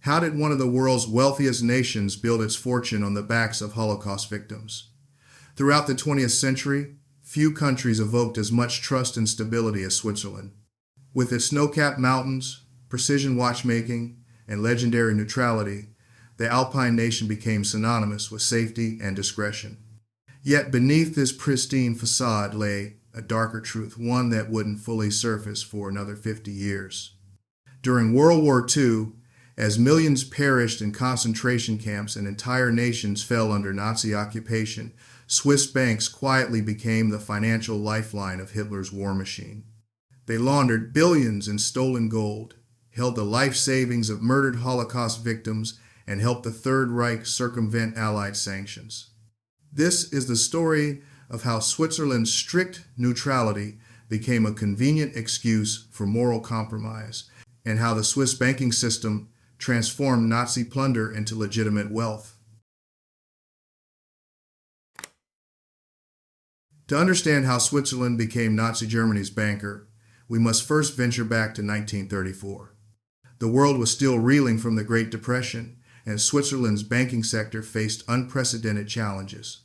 How did one of the world's wealthiest nations build its fortune on the backs of Holocaust victims? Throughout the 20th century, few countries evoked as much trust and stability as Switzerland. With its snow-capped mountains, precision watchmaking, and legendary neutrality, the Alpine nation became synonymous with safety and discretion. Yet beneath this pristine facade lay a darker truth, one that wouldn't fully surface for another 50 years. During World War II, as millions perished in concentration camps and entire nations fell under Nazi occupation, Swiss banks quietly became the financial lifeline of Hitler's war machine. They laundered billions in stolen gold, held the life savings of murdered Holocaust victims, and helped the Third Reich circumvent Allied sanctions. This is the story of how Switzerland's strict neutrality became a convenient excuse for moral compromise, and how the Swiss banking system transformed Nazi plunder into legitimate wealth. To understand how Switzerland became Nazi Germany's banker, we must first venture back to 1934. The world was still reeling from the Great Depression, and Switzerland's banking sector faced unprecedented challenges.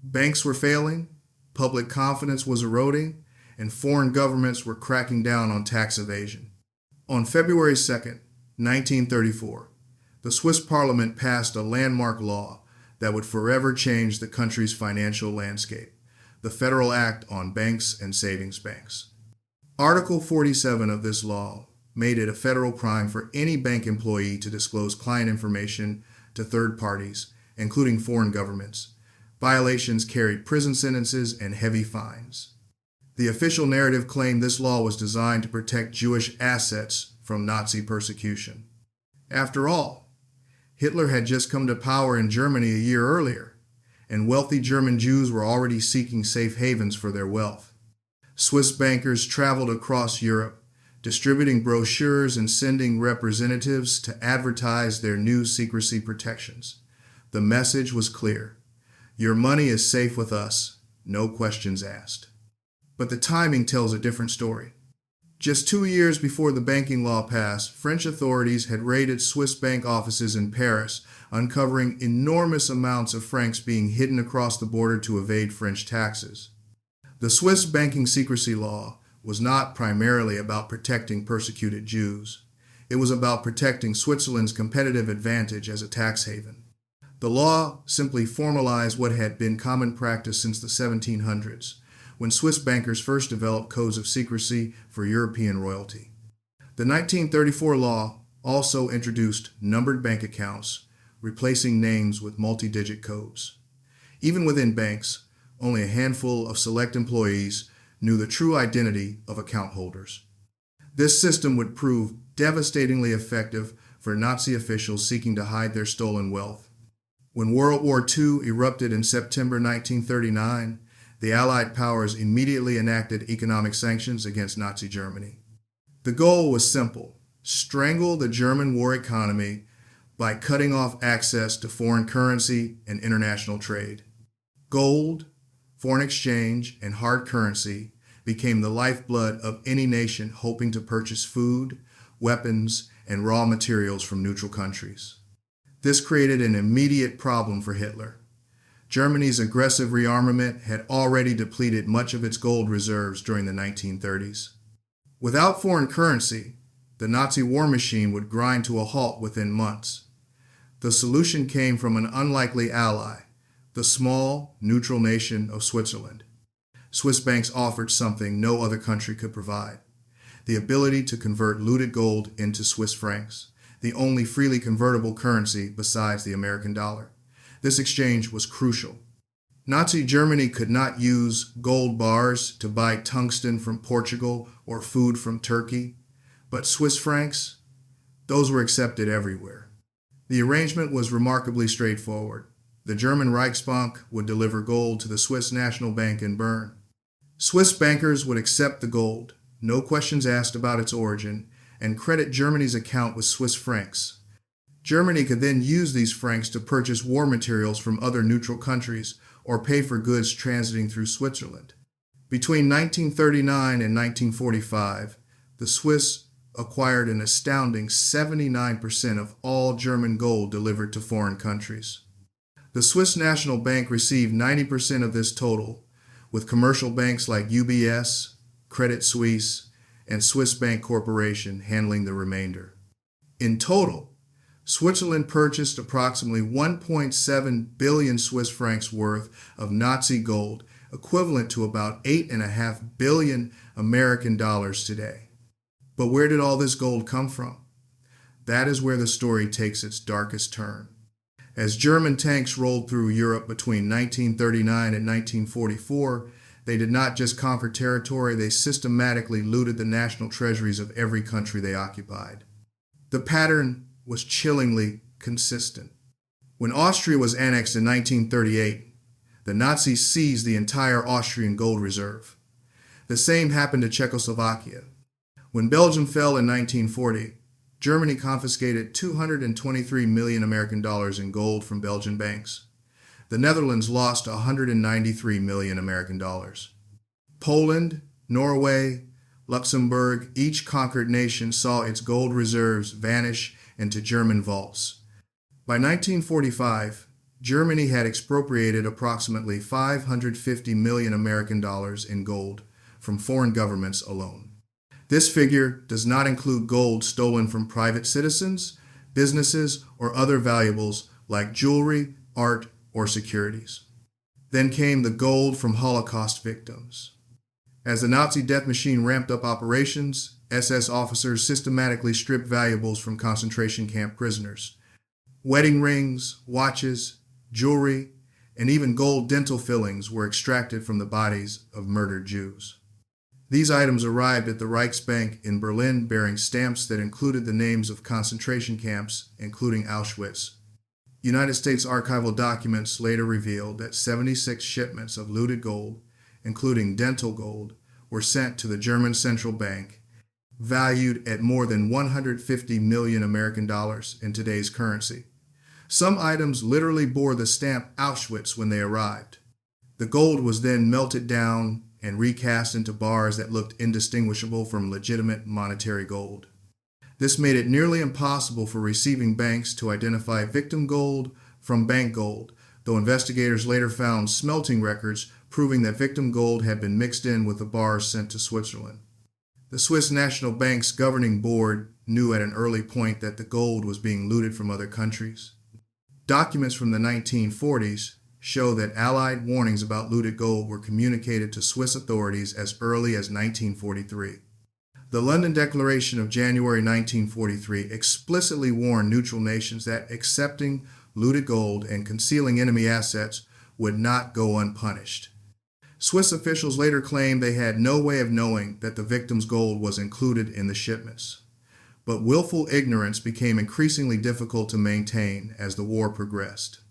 Banks were failing, public confidence was eroding, and foreign governments were cracking down on tax evasion. On February 2nd, 1934, the Swiss Parliament passed a landmark law that would forever change the country's financial landscape, the Federal Act on Banks and Savings Banks. Article 47 of this law made it a federal crime for any bank employee to disclose client information to third parties, including foreign governments. Violations carried prison sentences and heavy fines. The official narrative claimed this law was designed to protect Jewish assets from Nazi persecution. After all, Hitler had just come to power in Germany a year earlier, and wealthy German Jews were already seeking safe havens for their wealth. Swiss bankers traveled across Europe, distributing brochures and sending representatives to advertise their new secrecy protections. The message was clear: your money is safe with us, no questions asked. But the timing tells a different story. Just 2 years before the banking law passed, French authorities had raided Swiss bank offices in Paris, uncovering enormous amounts of francs being hidden across the border to evade French taxes. The Swiss banking secrecy law was not primarily about protecting persecuted Jews. It was about protecting Switzerland's competitive advantage as a tax haven. The law simply formalized what had been common practice since the 1700s, when Swiss bankers first developed codes of secrecy for European royalty. The 1934 law also introduced numbered bank accounts, replacing names with multi-digit codes. Even within banks, only a handful of select employees knew the true identity of account holders. This system would prove devastatingly effective for Nazi officials seeking to hide their stolen wealth. When World War II erupted in September 1939, the Allied powers immediately enacted economic sanctions against Nazi Germany. The goal was simple: strangle the German war economy by cutting off access to foreign currency and international trade. Gold, foreign exchange, and hard currency became the lifeblood of any nation hoping to purchase food, weapons, and raw materials from neutral countries. This created an immediate problem for Hitler. Germany's aggressive rearmament had already depleted much of its gold reserves during the 1930s. Without foreign currency, the Nazi war machine would grind to a halt within months. The solution came from an unlikely ally, the small, neutral nation of Switzerland. Swiss banks offered something no other country could provide: the ability to convert looted gold into Swiss francs, the only freely convertible currency besides the American dollar. This exchange was crucial. Nazi Germany could not use gold bars to buy tungsten from Portugal or food from Turkey, but Swiss francs, those were accepted everywhere. The arrangement was remarkably straightforward. The German Reichsbank would deliver gold to the Swiss National Bank in Bern. Swiss bankers would accept the gold, no questions asked about its origin, and credit Germany's account with Swiss francs. Germany could then use these francs to purchase war materials from other neutral countries or pay for goods transiting through Switzerland. Between 1939 and 1945, the Swiss acquired an astounding 79% of all German gold delivered to foreign countries. The Swiss National Bank received 90% of this total, with commercial banks like UBS, Credit Suisse, and Swiss Bank Corporation handling the remainder. In total, Switzerland purchased approximately 1.7 billion Swiss francs worth of Nazi gold, equivalent to about $8.5 billion American dollars today. But where did all this gold come from? That is where the story takes its darkest turn. As German tanks rolled through Europe between 1939 and 1944, they did not just conquer territory, they systematically looted the national treasuries of every country they occupied. The pattern was chillingly consistent. When Austria was annexed in 1938, the Nazis seized the entire Austrian gold reserve. The same happened to Czechoslovakia. When Belgium fell in 1940, Germany confiscated 223 million American dollars in gold from Belgian banks. The Netherlands lost 193 million American dollars. Poland, Norway, Luxembourg, each conquered nation saw its gold reserves vanish into German vaults. By 1945, Germany had expropriated approximately 550 million American dollars in gold from foreign governments alone. This figure does not include gold stolen from private citizens, businesses, or other valuables like jewelry, art, or securities. Then came the gold from Holocaust victims. As the Nazi death machine ramped up operations, SS officers systematically stripped valuables from concentration camp prisoners. Wedding rings, watches, jewelry, and even gold dental fillings were extracted from the bodies of murdered Jews. These items arrived at the Reichsbank in Berlin bearing stamps that included the names of concentration camps, including Auschwitz. United States archival documents later revealed that 76 shipments of looted gold, including dental gold, were sent to the German Central Bank, valued at more than 150 million American dollars in today's currency. Some items literally bore the stamp Auschwitz when they arrived. The gold was then melted down and recast into bars that looked indistinguishable from legitimate monetary gold. This made it nearly impossible for receiving banks to identify victim gold from bank gold, though investigators later found smelting records proving that victim gold had been mixed in with the bars sent to Switzerland. The Swiss National Bank's governing board knew at an early point that the gold was being looted from other countries. Documents from the 1940s show that Allied warnings about looted gold were communicated to Swiss authorities as early as 1943. The London Declaration of January 1943 explicitly warned neutral nations that accepting looted gold and concealing enemy assets would not go unpunished. Swiss officials later claimed they had no way of knowing that the victims' gold was included in the shipments. But willful ignorance became increasingly difficult to maintain as the war progressed.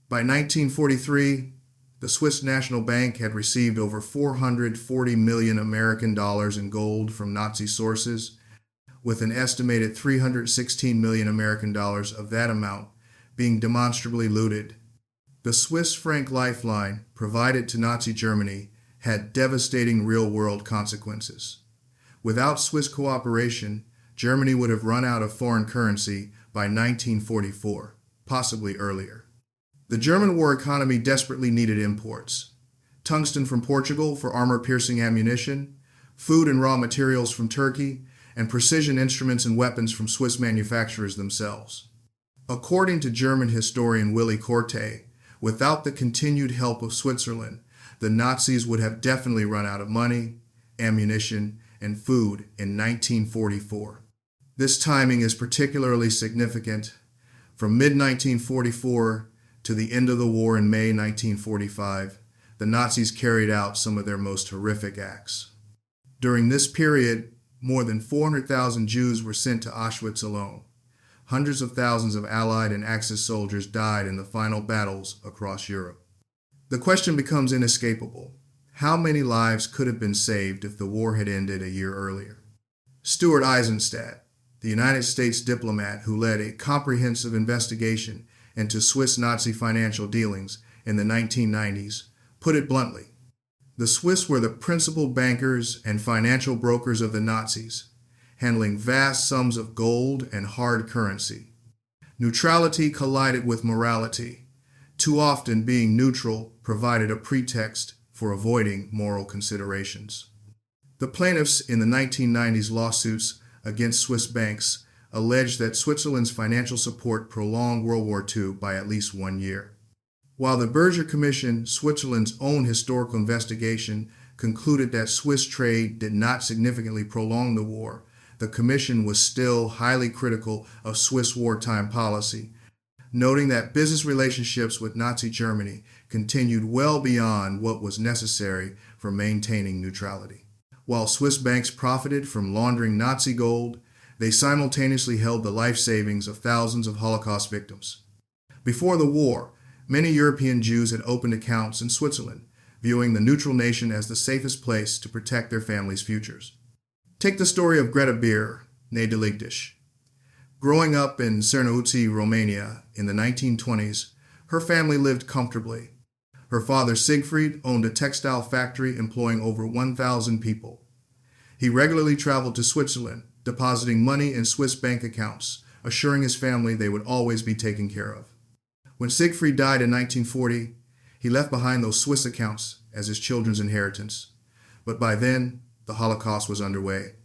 By 1943, the Swiss National Bank had received over 440 million American dollars in gold from Nazi sources, with an estimated 316 million American dollars of that amount being demonstrably looted. The Swiss franc lifeline provided to Nazi Germany had devastating real-world consequences. Without Swiss cooperation, Germany would have run out of foreign currency by 1944, possibly earlier. The German war economy desperately needed imports: tungsten from Portugal for armor-piercing ammunition, food and raw materials from Turkey, and precision instruments and weapons from Swiss manufacturers themselves. According to German historian Willy Korte, without the continued help of Switzerland, the Nazis would have definitely run out of money, ammunition, and food in 1944. This timing is particularly significant. From mid-1944 to the end of the war in May 1945, the Nazis carried out some of their most horrific acts. During this period, more than 400,000 Jews were sent to Auschwitz alone. Hundreds of thousands of Allied and Axis soldiers died in the final battles across Europe. The question becomes inescapable: how many lives could have been saved if the war had ended a year earlier? Stuart Eisenstadt, the United States diplomat who led a comprehensive investigation into Swiss Nazi financial dealings in the 1990s, put it bluntly: the Swiss were the principal bankers and financial brokers of the Nazis, handling vast sums of gold and hard currency. Neutrality collided with morality. Too often, being neutral provided a pretext for avoiding moral considerations. The plaintiffs in the 1990s lawsuits against Swiss banks alleged that Switzerland's financial support prolonged World War II by at least 1 year. While the Berger Commission, Switzerland's own historical investigation, concluded that Swiss trade did not significantly prolong the war, the Commission was still highly critical of Swiss wartime policy, noting that business relationships with Nazi Germany continued well beyond what was necessary for maintaining neutrality. While Swiss banks profited from laundering Nazi gold, they simultaneously held the life savings of thousands of Holocaust victims. Before the war, many European Jews had opened accounts in Switzerland, viewing the neutral nation as the safest place to protect their families' futures. Take the story of Greta Beer, née Delictisch. Growing up in Cernăuți, Romania in the 1920s, her family lived comfortably. Her father, Siegfried, owned a textile factory employing over 1,000 people. He regularly traveled to Switzerland, depositing money in Swiss bank accounts, assuring his family they would always be taken care of. When Siegfried died in 1940, he left behind those Swiss accounts as his children's inheritance. But by then, the Holocaust was underway.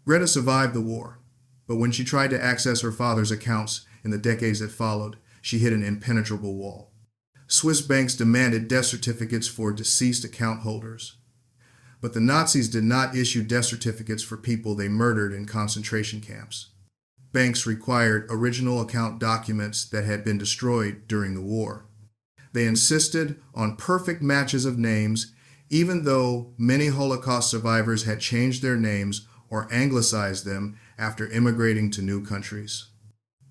Greta survived the war, but when she tried to access her father's accounts in the decades that followed, she hit an impenetrable wall. Swiss banks demanded death certificates for deceased account holders. But the Nazis did not issue death certificates for people they murdered in concentration camps. Banks required original account documents that had been destroyed during the war. They insisted on perfect matches of names, even though many Holocaust survivors had changed their names or anglicized them after immigrating to new countries.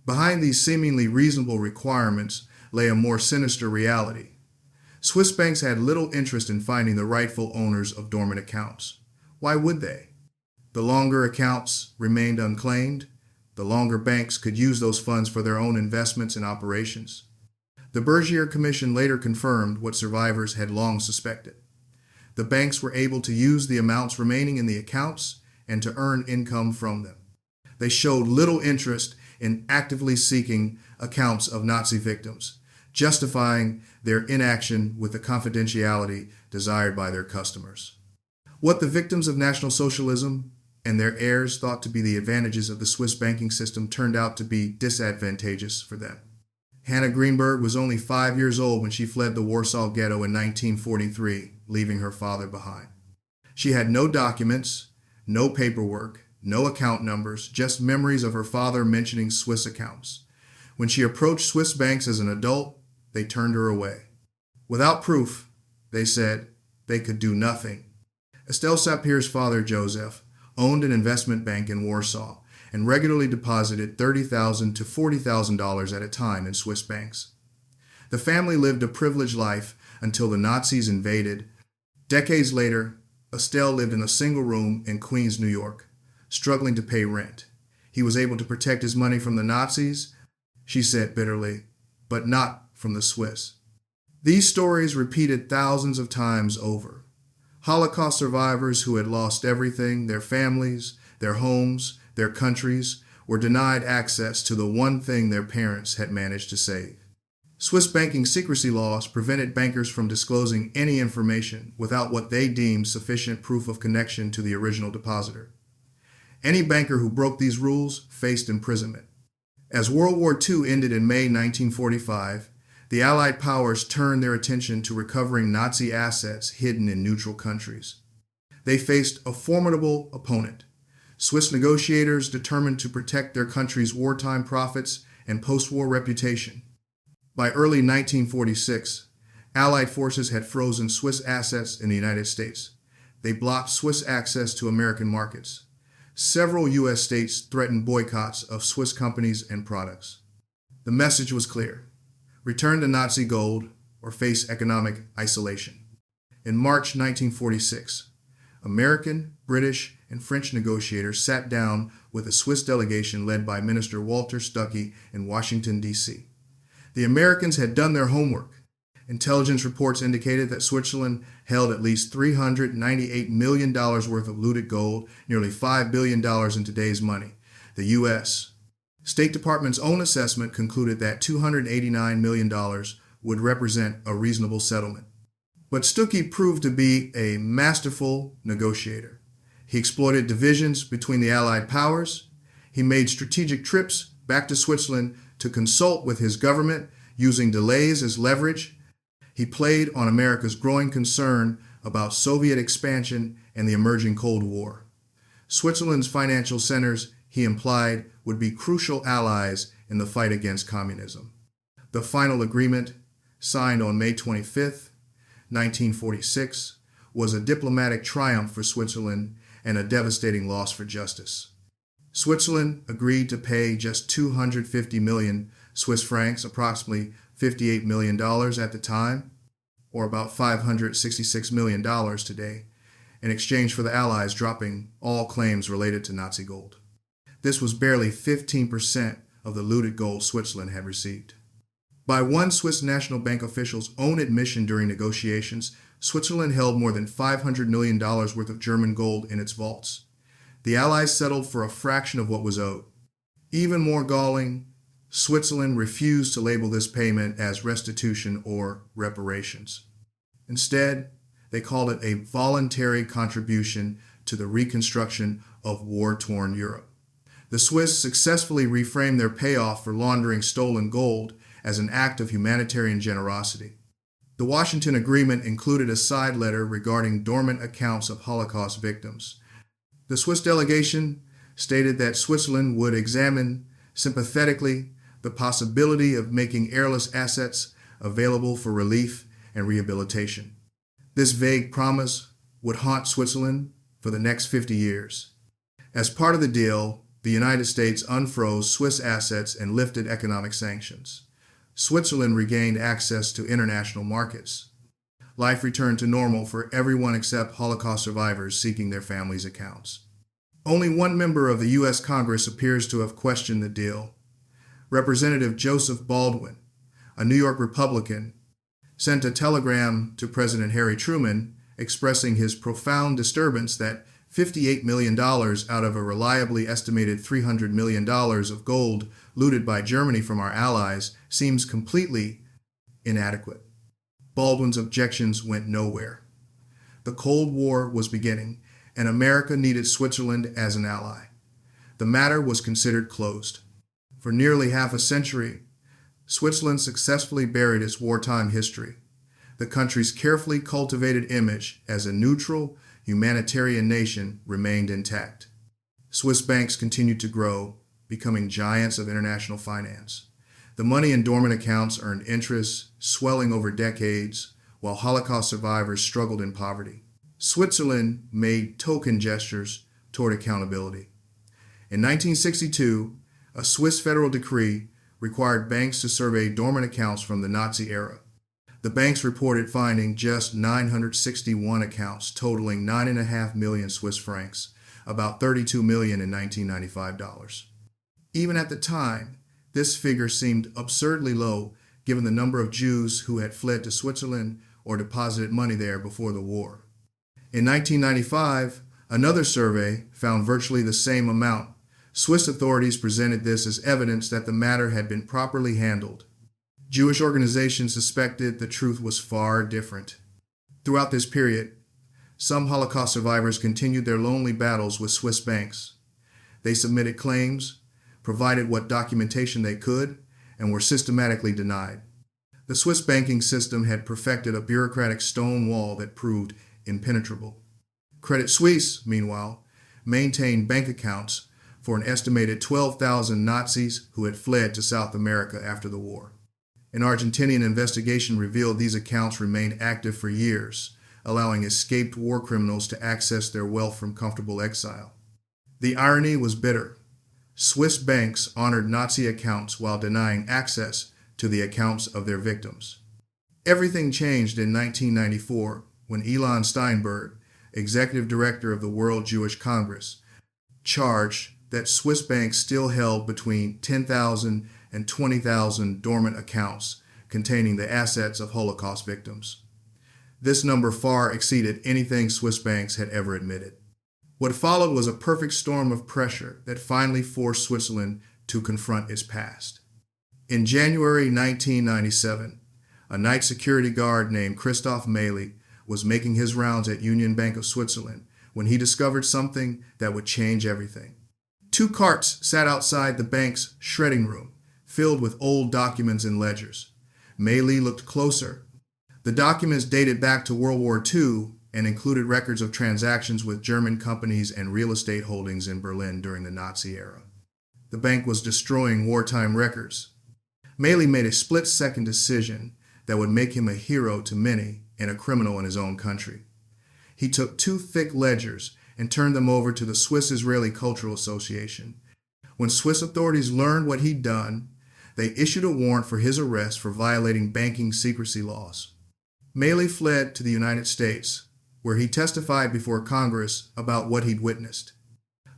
Behind these seemingly reasonable requirements lay a more sinister reality. Swiss banks had little interest in finding the rightful owners of dormant accounts. Why would they? The longer accounts remained unclaimed, the longer banks could use those funds for their own investments and operations. The Berger Commission later confirmed what survivors had long suspected. The banks were able to use the amounts remaining in the accounts and to earn income from them. They showed little interest in actively seeking accounts of Nazi victims, justifying their inaction with the confidentiality desired by their customers. What the victims of National Socialism and their heirs thought to be the advantages of the Swiss banking system turned out to be disadvantageous for them. Hannah Greenberg was only 5 years old when she fled the Warsaw Ghetto in 1943, leaving her father behind. She had no documents, no paperwork, no account numbers, just memories of her father mentioning Swiss accounts. When she approached Swiss banks as an adult, they turned her away. Without proof, they said, they could do nothing. Estelle Sapir's father, Joseph, owned an investment bank in Warsaw and regularly deposited $30,000 to $40,000 at a time in Swiss banks. The family lived a privileged life until the Nazis invaded. Decades later, Estelle lived in a single room in Queens, New York, struggling to pay rent. He was able to protect his money from the Nazis, she said bitterly, but not from the Swiss. These stories repeated thousands of times over. Holocaust survivors who had lost everything, their families, their homes, their countries, were denied access to the one thing their parents had managed to save. Swiss banking secrecy laws prevented bankers from disclosing any information without what they deemed sufficient proof of connection to the original depositor. Any banker who broke these rules faced imprisonment. As World War II ended in May 1945, the Allied powers turned their attention to recovering Nazi assets hidden in neutral countries. They faced a formidable opponent, Swiss negotiators determined to protect their country's wartime profits and post-war reputation. By early 1946, Allied forces had frozen Swiss assets in the United States. They blocked Swiss access to American markets. Several U.S. states threatened boycotts of Swiss companies and products. The message was clear: return to Nazi gold or face economic isolation. In March 1946, American, British, and French negotiators sat down with a Swiss delegation led by Minister Walter Stuckey in Washington, D.C. The Americans had done their homework. Intelligence reports indicated that Switzerland held at least $398 million worth of looted gold, nearly $5 billion in today's money. The U.S. State Department's own assessment concluded that $289 million would represent a reasonable settlement. But Stuckey proved to be a masterful negotiator. He exploited divisions between the Allied powers. He made strategic trips back to Switzerland to consult with his government, using delays as leverage. He played on America's growing concern about Soviet expansion and the emerging Cold War. Switzerland's financial centers, he implied, would be crucial allies in the fight against communism. The final agreement, signed on May 25, 1946, was a diplomatic triumph for Switzerland and a devastating loss for justice. Switzerland agreed to pay just 250 million Swiss francs, approximately $58 million at the time, or about $566 million today, in exchange for the Allies dropping all claims related to Nazi gold. This was barely 15% of the looted gold Switzerland had received. By one Swiss National Bank official's own admission during negotiations, Switzerland held more than $500 million worth of German gold in its vaults. The Allies settled for a fraction of what was owed. Even more galling, Switzerland refused to label this payment as restitution or reparations. Instead, they called it a voluntary contribution to the reconstruction of war-torn Europe. The Swiss successfully reframed their payoff for laundering stolen gold as an act of humanitarian generosity. The Washington Agreement included a side letter regarding dormant accounts of Holocaust victims. The Swiss delegation stated that Switzerland would examine sympathetically the possibility of making airless assets available for relief and rehabilitation. This vague promise would haunt Switzerland for the next 50 years. As part of the deal, the United States unfroze Swiss assets and lifted economic sanctions. Switzerland regained access to international markets. Life returned to normal for everyone except Holocaust survivors seeking their families' accounts. Only one member of the U.S. Congress appears to have questioned the deal. Representative Joseph Baldwin, a New York Republican, sent a telegram to President Harry Truman expressing his profound disturbance that $58 million out of a reliably estimated $300 million of gold looted by Germany from our allies seems completely inadequate. Baldwin's objections went nowhere. The Cold War was beginning, and America needed Switzerland as an ally. The matter was considered closed. For nearly half a century, Switzerland successfully buried its wartime history. The country's carefully cultivated image as a neutral, humanitarian nation remained intact. Swiss banks continued to grow, becoming giants of international finance. The money in dormant accounts earned interest, swelling over decades, while Holocaust survivors struggled in poverty. Switzerland made token gestures toward accountability. In 1962, a Swiss federal decree required banks to survey dormant accounts from the Nazi era. The banks reported finding just 961 accounts totaling 9.5 million Swiss francs, about $32 million in 1995 dollars. Even at the time, this figure seemed absurdly low given the number of Jews who had fled to Switzerland or deposited money there before the war. In 1995, another survey found virtually the same amount. Swiss authorities presented this as evidence that the matter had been properly handled. Jewish organizations suspected the truth was far different. Throughout this period, some Holocaust survivors continued their lonely battles with Swiss banks. They submitted claims, provided what documentation they could, and were systematically denied. The Swiss banking system had perfected a bureaucratic stone wall that proved impenetrable. Credit Suisse, meanwhile, maintained bank accounts for an estimated 12,000 Nazis who had fled to South America after the war. An Argentinian investigation revealed these accounts remained active for years, allowing escaped war criminals to access their wealth from comfortable exile. The irony was bitter. Swiss banks honored Nazi accounts while denying access to the accounts of their victims. Everything changed in 1994 when Elon Steinberg, executive director of the World Jewish Congress, charged that Swiss banks still held between 10,000 and 20,000 dormant accounts containing the assets of Holocaust victims. This number far exceeded anything Swiss banks had ever admitted. What followed was a perfect storm of pressure that finally forced Switzerland to confront its past. In January 1997, a night security guard named Christoph Meili was making his rounds at Union Bank of Switzerland when he discovered something that would change everything. Two carts sat outside the bank's shredding room, filled with old documents and ledgers. Meili looked closer. The documents dated back to World War II and included records of transactions with German companies and real estate holdings in Berlin during the Nazi era. The bank was destroying wartime records. Meili made a split-second decision that would make him a hero to many and a criminal in his own country. He took two thick ledgers and turned them over to the Swiss-Israeli Cultural Association. When Swiss authorities learned what he'd done, they issued a warrant for his arrest for violating banking secrecy laws. Meili fled to the United States, where he testified before Congress about what he'd witnessed.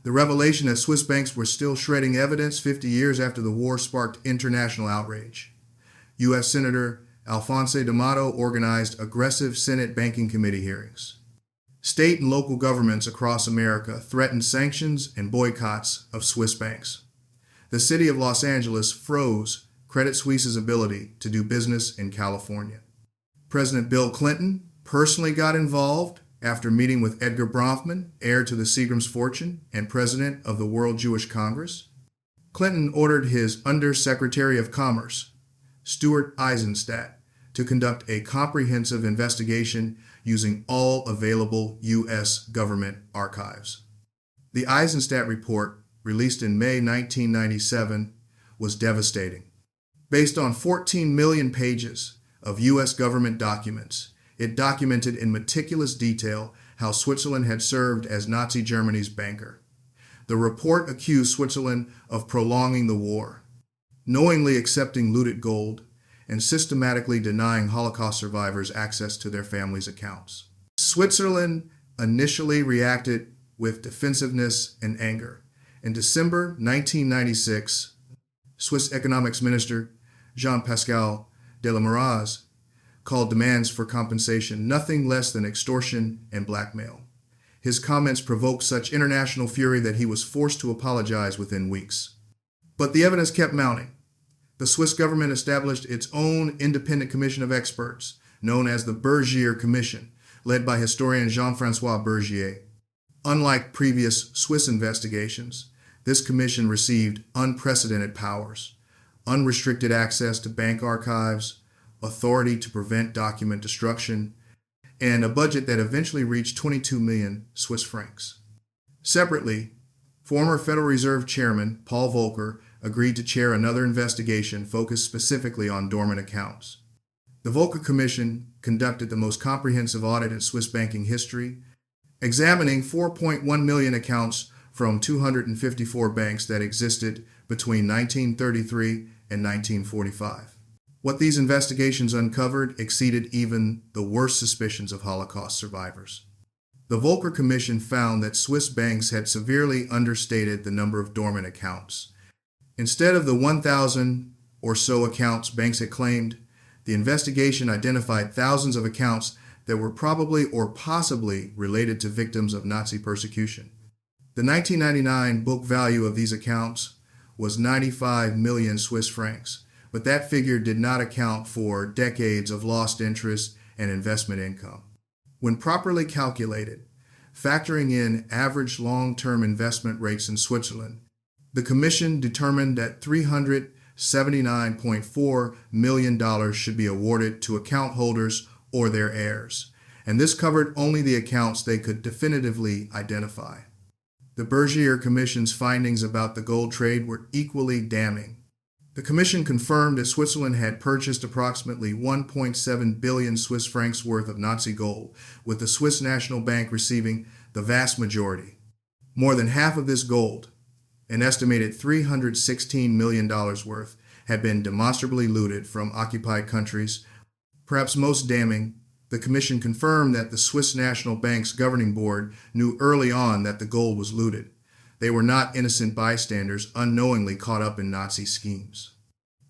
The revelation that Swiss banks were still shredding evidence 50 years after the war sparked international outrage. U.S. Senator Alphonse D'Amato organized aggressive Senate Banking Committee hearings. State and local governments across America threatened sanctions and boycotts of Swiss banks. The city of Los Angeles froze Credit Suisse's ability to do business in California. President Bill Clinton personally got involved after meeting with Edgar Bronfman, heir to the Seagram's fortune and president of the World Jewish Congress. Clinton ordered his Undersecretary of Commerce, Stuart Eizenstat, to conduct a comprehensive investigation using all available U.S. government archives. The Eizenstat report, released in May 1997, was devastating. Based on 14 million pages of U.S. government documents, it documented in meticulous detail how Switzerland had served as Nazi Germany's banker. The report accused Switzerland of prolonging the war, knowingly accepting looted gold, and systematically denying Holocaust survivors access to their families' accounts. Switzerland initially reacted with defensiveness and anger. In December 1996, Swiss Economics Minister Jean-Pascal Delameraz called demands for compensation nothing less than extortion and blackmail. His comments provoked such international fury that he was forced to apologize within weeks. But the evidence kept mounting. The Swiss government established its own independent commission of experts, known as the Bergier Commission, led by historian Jean-François Bergier. Unlike previous Swiss investigations, this commission received unprecedented powers, unrestricted access to bank archives, authority to prevent document destruction, and a budget that eventually reached 22 million Swiss francs. Separately, former Federal Reserve Chairman Paul Volcker agreed to chair another investigation focused specifically on dormant accounts. The Volcker Commission conducted the most comprehensive audit in Swiss banking history, examining 4.1 million accounts from 254 banks that existed between 1933 and 1945. What these investigations uncovered exceeded even the worst suspicions of Holocaust survivors. The Volcker Commission found that Swiss banks had severely understated the number of dormant accounts. Instead of the 1,000 or so accounts banks had claimed, the investigation identified thousands of accounts that were probably or possibly related to victims of Nazi persecution. The 1999 book value of these accounts was 95 million Swiss francs, but that figure did not account for decades of lost interest and investment income. When properly calculated, factoring in average long-term investment rates in Switzerland, the Commission determined that $379.4 million should be awarded to account holders or their heirs, and this covered only the accounts they could definitively identify. The Bergier Commission's findings about the gold trade were equally damning. The Commission confirmed that Switzerland had purchased approximately 1.7 billion Swiss francs worth of Nazi gold, with the Swiss National Bank receiving the vast majority. More than half of this gold, an estimated $316 million worth, had been demonstrably looted from occupied countries. Perhaps most damning, the Commission confirmed that the Swiss National Bank's governing board knew early on that the gold was looted. They were not innocent bystanders unknowingly caught up in Nazi schemes.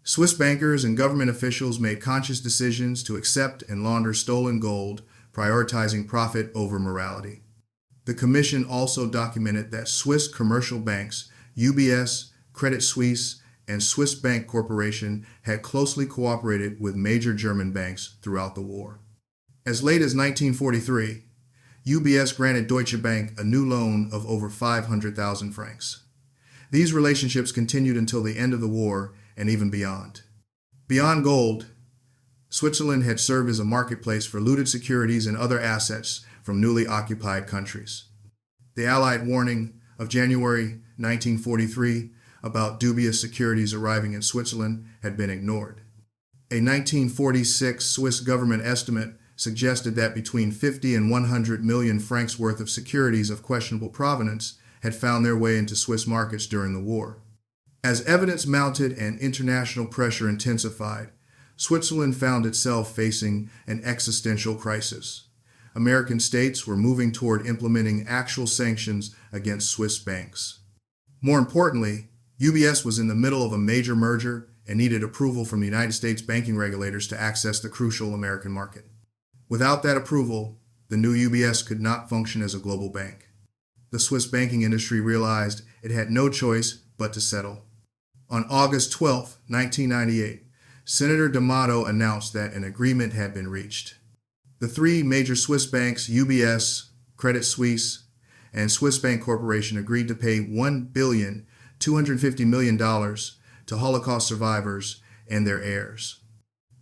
Swiss bankers and government officials made conscious decisions to accept and launder stolen gold, prioritizing profit over morality. The Commission also documented that Swiss commercial banks, UBS, Credit Suisse, and Swiss Bank Corporation had closely cooperated with major German banks throughout the war. As late as 1943, UBS granted Deutsche Bank a new loan of over 500,000 francs. These relationships continued until the end of the war and even beyond. Beyond gold, Switzerland had served as a marketplace for looted securities and other assets from newly occupied countries. The Allied warning of January 1943 about dubious securities arriving in Switzerland had been ignored. A 1946 Swiss government estimate suggested that between 50 and 100 million francs worth of securities of questionable provenance had found their way into Swiss markets during the war. As evidence mounted and international pressure intensified, Switzerland found itself facing an existential crisis. American states were moving toward implementing actual sanctions against Swiss banks. More importantly, UBS was in the middle of a major merger and needed approval from the United States banking regulators to access the crucial American market. Without that approval, the new UBS could not function as a global bank. The Swiss banking industry realized it had no choice but to settle. On August 12, 1998, Senator D'Amato announced that an agreement had been reached. The three major Swiss banks, UBS, Credit Suisse, and Swiss Bank Corporation, agreed to pay $1,250 million to Holocaust survivors and their heirs.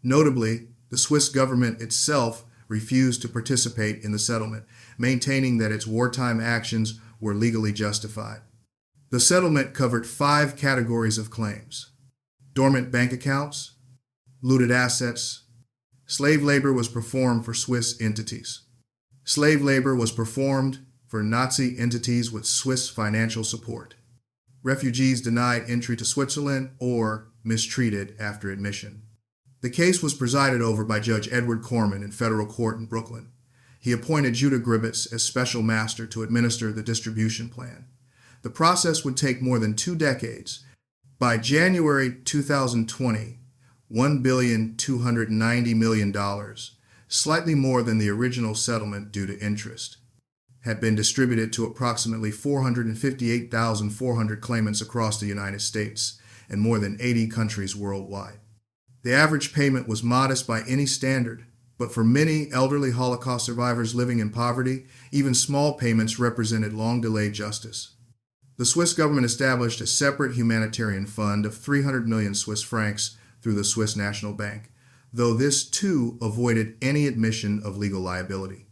Notably, the Swiss government itself refused to participate in the settlement, maintaining that its wartime actions were legally justified. The settlement covered 5 categories of claims: dormant bank accounts, looted assets, slave labor was performed for Swiss entities. Slave labor was performed for Nazi entities with Swiss financial support. Refugees denied entry to Switzerland or mistreated after admission. The case was presided over by Judge Edward Corman in federal court in Brooklyn. He appointed Judah Gribitz as special master to administer the distribution plan. The process would take more than 2 decades. By January 2020, $1,290 million, slightly more than the original settlement due to interest, had been distributed to approximately 458,400 claimants across the United States and more than 80 countries worldwide. The average payment was modest by any standard, but for many elderly Holocaust survivors living in poverty, even small payments represented long-delayed justice. The Swiss government established a separate humanitarian fund of 300 million Swiss francs through the Swiss National Bank, though this too avoided any admission of legal liability.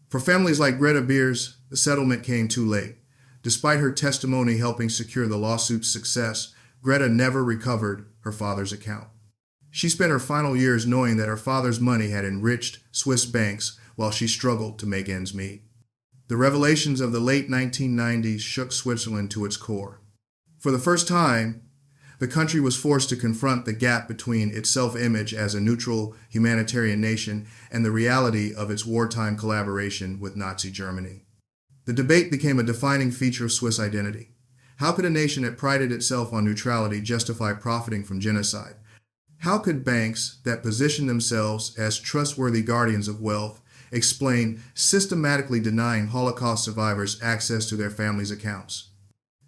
For families like Greta Beers, the settlement came too late. Despite her testimony helping secure the lawsuit's success, Greta never recovered her father's account. She spent her final years knowing that her father's money had enriched Swiss banks while she struggled to make ends meet. The revelations of the late 1990s shook Switzerland to its core. For the first time, the country was forced to confront the gap between its self-image as a neutral humanitarian nation and the reality of its wartime collaboration with Nazi Germany. The debate became a defining feature of Swiss identity. How could a nation that prided itself on neutrality justify profiting from genocide? How could banks that position themselves as trustworthy guardians of wealth explain systematically denying Holocaust survivors access to their families' accounts?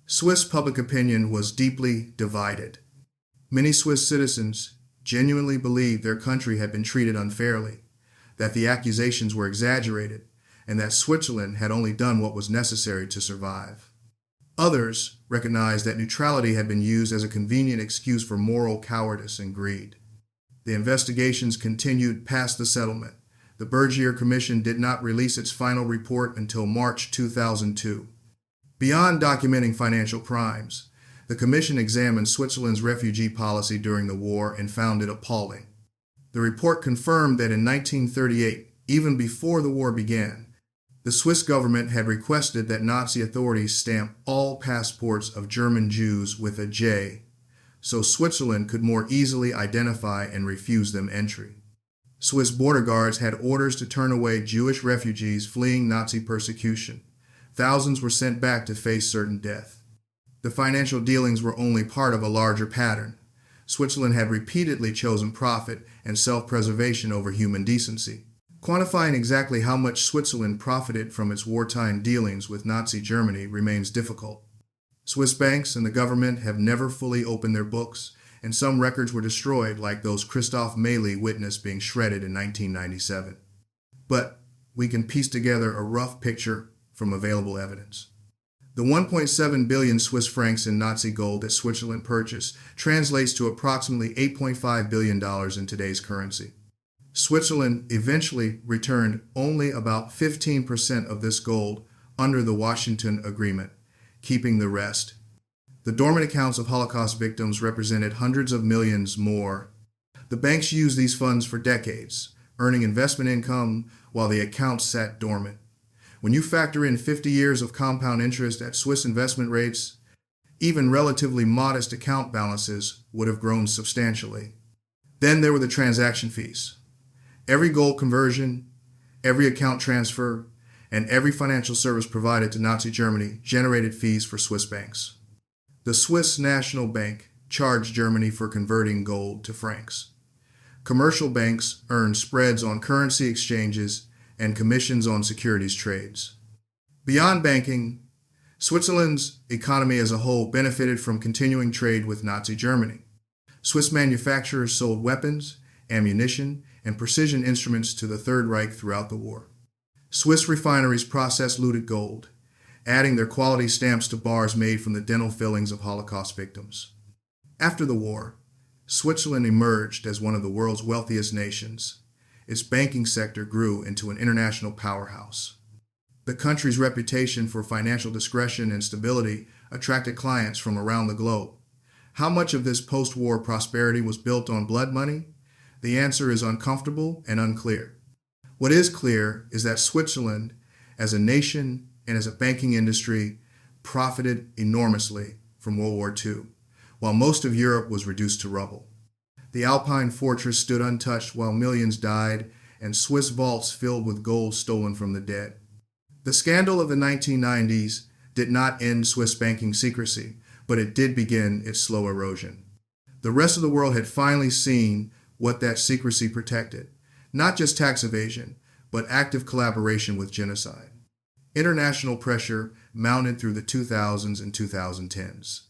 Swiss public opinion was deeply divided. Many Swiss citizens genuinely believed their country had been treated unfairly, that the accusations were exaggerated, and that Switzerland had only done what was necessary to survive. Others recognized that neutrality had been used as a convenient excuse for moral cowardice and greed. The investigations continued past the settlement. The Bergier Commission did not release its final report until March 2002. Beyond documenting financial crimes, the Commission examined Switzerland's refugee policy during the war and found it appalling. The report confirmed that in 1938, even before the war began, the Swiss government had requested that Nazi authorities stamp all passports of German Jews with a J, so Switzerland could more easily identify and refuse them entry. Swiss border guards had orders to turn away Jewish refugees fleeing Nazi persecution. Thousands were sent back to face certain death. The financial dealings were only part of a larger pattern. Switzerland had repeatedly chosen profit and self-preservation over human decency. Quantifying exactly how much Switzerland profited from its wartime dealings with Nazi Germany remains difficult. Swiss banks and the government have never fully opened their books, and some records were destroyed, like those Christoph Mailly witnessed being shredded in 1997. But we can piece together a rough picture from available evidence. The 1.7 billion Swiss francs in Nazi gold that Switzerland purchased translates to approximately $8.5 billion in today's currency. Switzerland eventually returned only about 15% of this gold under the Washington Agreement, keeping the rest. The dormant accounts of Holocaust victims represented hundreds of millions more. The banks used these funds for decades, earning investment income while the accounts sat dormant. When you factor in 50 years of compound interest at Swiss investment rates, even relatively modest account balances would have grown substantially. Then there were the transaction fees. Every gold conversion, every account transfer, and every financial service provided to Nazi Germany generated fees for Swiss banks. The Swiss National Bank charged Germany for converting gold to francs. Commercial banks earned spreads on currency exchanges and commissions on securities trades. Beyond banking, Switzerland's economy as a whole benefited from continuing trade with Nazi Germany. Swiss manufacturers sold weapons, ammunition, and precision instruments to the Third Reich throughout the war. Swiss refineries processed looted gold, adding their quality stamps to bars made from the dental fillings of Holocaust victims. After the war, Switzerland emerged as one of the world's wealthiest nations. Its banking sector grew into an international powerhouse. The country's reputation for financial discretion and stability attracted clients from around the globe. How much of this post-war prosperity was built on blood money? The answer is uncomfortable and unclear. What is clear is that Switzerland, as a nation and as a banking industry, profited enormously from World War II, while most of Europe was reduced to rubble. The Alpine fortress stood untouched while millions died, and Swiss vaults filled with gold stolen from the dead. The scandal of the 1990s did not end Swiss banking secrecy, but it did begin its slow erosion. The rest of the world had finally seen what that secrecy protected, not just tax evasion, but active collaboration with genocide. International pressure mounted through the 2000s and 2010s.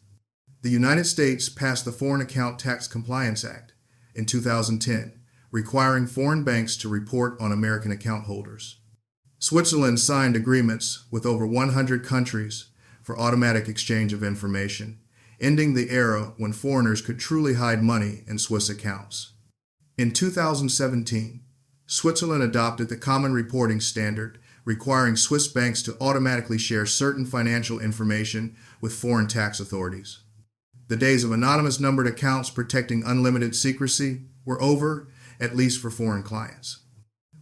The United States passed the Foreign Account Tax Compliance Act in 2010, requiring foreign banks to report on American account holders. Switzerland signed agreements with over 100 countries for automatic exchange of information, ending the era when foreigners could truly hide money in Swiss accounts. In 2017, Switzerland adopted the Common Reporting Standard, requiring Swiss banks to automatically share certain financial information with foreign tax authorities. The days of anonymous numbered accounts protecting unlimited secrecy were over, at least for foreign clients.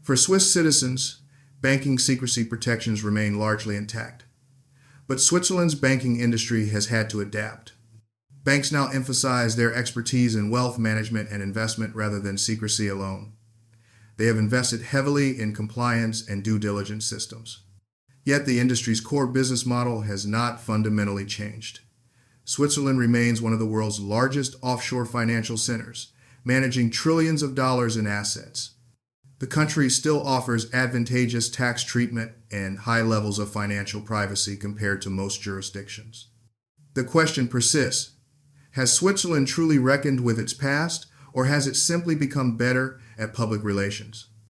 For Swiss citizens, banking secrecy protections remain largely intact. But Switzerland's banking industry has had to adapt. Banks now emphasize their expertise in wealth management and investment rather than secrecy alone. They have invested heavily in compliance and due diligence systems. Yet the industry's core business model has not fundamentally changed. Switzerland remains one of the world's largest offshore financial centers, managing trillions of dollars in assets. The country still offers advantageous tax treatment and high levels of financial privacy compared to most jurisdictions. The question persists: has Switzerland truly reckoned with its past, or has it simply become better at public relations?